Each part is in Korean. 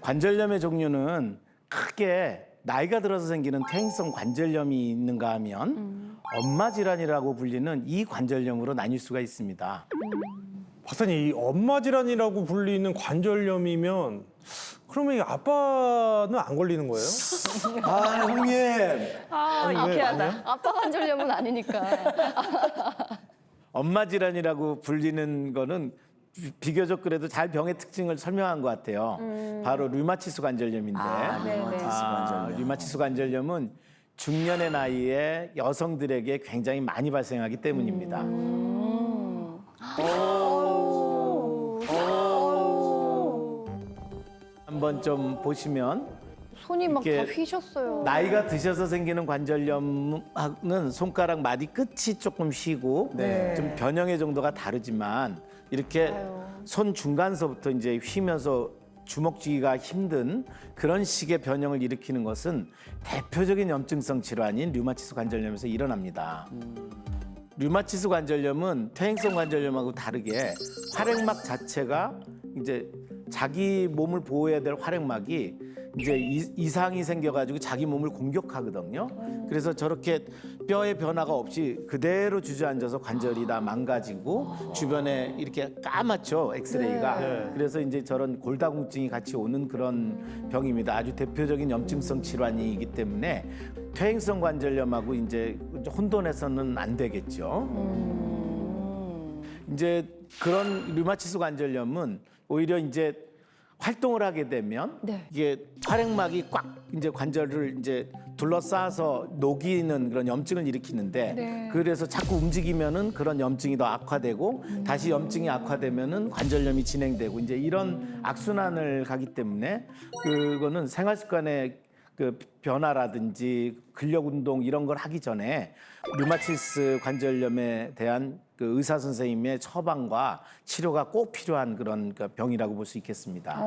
관절염의 종류는 크게 나이가 들어서 생기는 퇴행성 관절염이 있는가 하면 엄마 질환이라고 불리는 이 관절염으로 나뉠 수가 있습니다. 박사님, 이 엄마 질환이라고 불리는 관절염이면 그러면 이 아빠는 안 걸리는 거예요? 아, 형님. 유쾌하다. 아빠 관절염은 아니니까. 엄마 질환이라고 불리는 거는 비교적 그래도 잘 병의 특징을 설명한 것 같아요. 바로 류마티스 관절염인데, 류마티스 관절염은 중년의 나이에 여성들에게 굉장히 많이 발생하기 때문입니다. 한번 좀 보시면 손이 막 다 이렇게 휘셨어요. 나이가 드셔서 생기는 관절염은 손가락 마디 끝이 조금 휘고 좀 변형의 정도가 다르지만 이렇게 손 중간서부터 이제 휘면서 주먹 쥐기가 힘든 그런 식의 변형을 일으키는 것은 대표적인 염증성 질환인 류마티스 관절염에서 일어납니다. 류마티스 관절염은 퇴행성 관절염하고 다르게 활액막 자체가 이제 자기 몸을 보호해야 될 활액막이 이제 이상이 생겨가지고 자기 몸을 공격하거든요. 그래서 저렇게 뼈의 변화가 없이 그대로 주저앉아서 관절이 다 망가지고 주변에 이렇게 까맣죠, 엑스레이가. 그래서 이제 저런 골다공증이 같이 오는 그런 병입니다. 아주 대표적인 염증성 질환이기 때문에 퇴행성 관절염하고 이제 혼돈해서는 안 되겠죠. 이제 그런 류마티스 관절염은 오히려 이제 활동을 하게 되면 이게 활액막이 꽉 이제 관절을 이제 둘러싸서 녹이는 그런 염증을 일으키는데 그래서 자꾸 움직이면은 그런 염증이 더 악화되고 다시 염증이 악화되면은 관절염이 진행되고 이제 이런 악순환을 가기 때문에 그거는 생활 습관의 그 변화라든지 근력 운동 이런 걸 하기 전에 류마티스 관절염에 대한 그 의사 선생님의 처방과 치료가 꼭 필요한 그런 병이라고 볼 수 있겠습니다.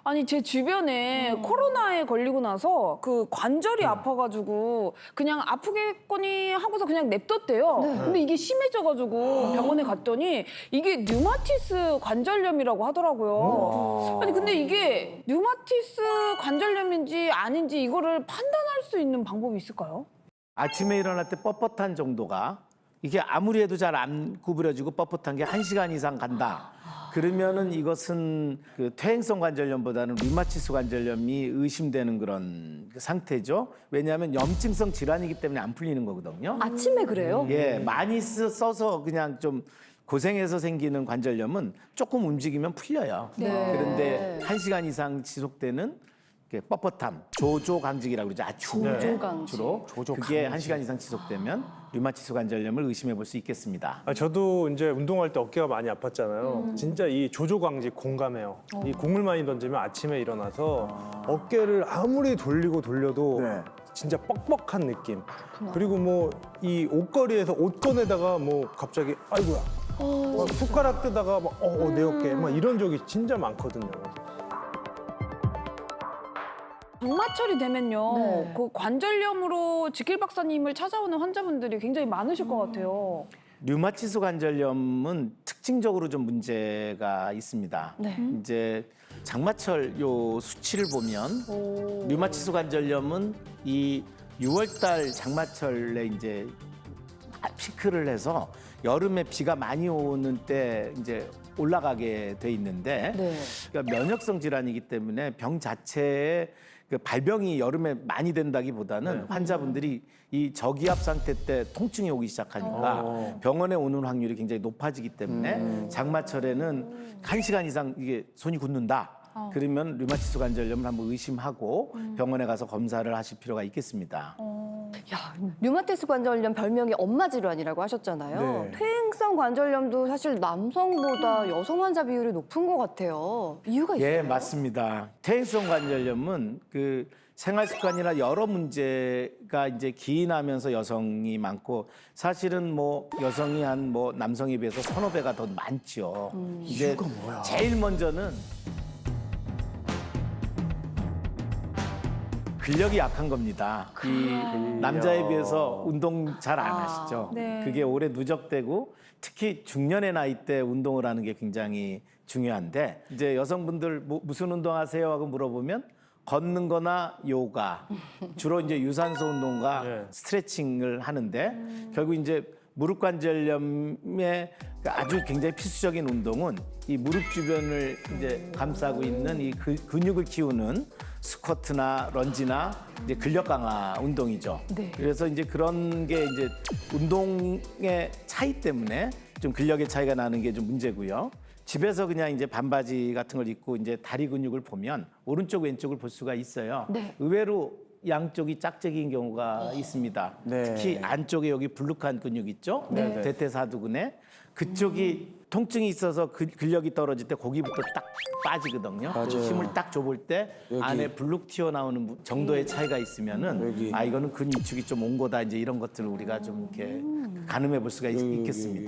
아니 제 주변에 코로나에 걸리고 나서 그 관절이 아파가지고 그냥 아프겠거니 하고서 그냥 냅뒀대요. 근데 이게 심해져가지고 병원에 갔더니 이게 류마티스 관절염이라고 하더라고요. 아니 근데 이게 류마티스 관절염인지 아닌지 이거를 판단할 수 있는 방법이 있을까요? 아침에 일어날 때 뻣뻣한 정도가 이게 아무리 해도 잘 안 구부려지고 뻣뻣한 게 1시간 이상 간다. 그러면은 이것은 그 퇴행성 관절염보다는 류마티스 관절염이 의심되는 그런 상태죠. 왜냐하면 염증성 질환이기 때문에 안 풀리는 거거든요. 아침에 그래요? 예, 많이 써서 그냥 좀 고생해서 생기는 관절염은 조금 움직이면 풀려요. 그런데 1시간 이상 지속되는 뻣뻣함, 조조강직이라고 그러죠. 조조강직. 주로 그게 1시간 이상 지속되면 류마티스 관절염을 의심해 볼 수 있겠습니다. 저도 이제 운동할 때 어깨가 많이 아팠잖아요. 진짜 이 조조강직 공감해요. 이 공을 많이 던지면 아침에 일어나서 어깨를 아무리 돌리고 돌려도 진짜 뻑뻑한 느낌. 그리고 뭐 이 옷걸이에서 옷 꺼내다가 뭐 갑자기 아이고야. 막 손가락 뜨다가 막 내 어깨 막 이런 적이 진짜 많거든요. 장마철이 되면요, 그 관절염으로 지킬 박사님을 찾아오는 환자분들이 굉장히 많으실 것 같아요. 류마티스 관절염은 특징적으로 좀 문제가 있습니다. 이제 장마철 요 수치를 보면 류마티스 관절염은 이 6월달 장마철에 이제 피크를 해서 여름에 비가 많이 오는 때 이제 올라가게 돼 있는데 그러니까 면역성 질환이기 때문에 병 자체에 그 발병이 여름에 많이 된다기보다는 환자분들이 이 저기압 상태 때 통증이 오기 시작하니까 병원에 오는 확률이 굉장히 높아지기 때문에 장마철에는 1시간 이상 이게 손이 굳는다. 그러면 류마티스 관절염을 한번 의심하고 병원에 가서 검사를 하실 필요가 있겠습니다. 야, 류마티스 관절염 별명이 엄마 질환이라고 하셨잖아요. 퇴행성 관절염도 사실 남성보다 여성 환자 비율이 높은 것 같아요. 이유가 있어요? 예, 맞습니다. 퇴행성 관절염은 그 생활 습관이나 여러 문제가 이제 기인하면서 여성이 많고 사실은 뭐 여성이 한 뭐 남성에 비해서 서너 배가 더 많죠. 이제 이유가 뭐야? 제일 먼저는 근력이 약한 겁니다. 이 남자에 비해서 운동 잘 안 하시죠. 네. 그게 오래 누적되고 특히 중년의 나이 때 운동을 하는 게 굉장히 중요한데 이제 여성분들 무슨 운동하세요 하고 물어보면 걷는 거나 요가 주로 이제 유산소 운동과 네. 스트레칭을 하는데 결국 이제 무릎 관절염의 아주 굉장히 필수적인 운동은 이 무릎 주변을 이제 감싸고 있는 이 근육을 키우는 스쿼트나 런지나 이제 근력 강화 운동이죠. 네. 그래서 이제 그런 게 이제 운동의 차이 때문에 좀 근력의 차이가 나는 게 좀 문제고요. 집에서 그냥 이제 반바지 같은 걸 입고 이제 다리 근육을 보면 오른쪽 왼쪽을 볼 수가 있어요. 네. 의외로 양쪽이 짝짝이인 경우가 있습니다. 네. 특히 안쪽에 여기 불룩한 근육 있죠? 네. 대퇴사두근에 그쪽이 통증이 있어서 근력이 떨어질 때 거기부터 딱 빠지거든요. 맞아요. 힘을 딱 줘볼 때 여기. 안에 불룩 튀어나오는 정도의 차이가 있으면은 여기. 아 이거는 근위축이 좀 온 거다 이제 이런 것들을 우리가 좀 이렇게 가늠해 볼 수가 있겠습니다.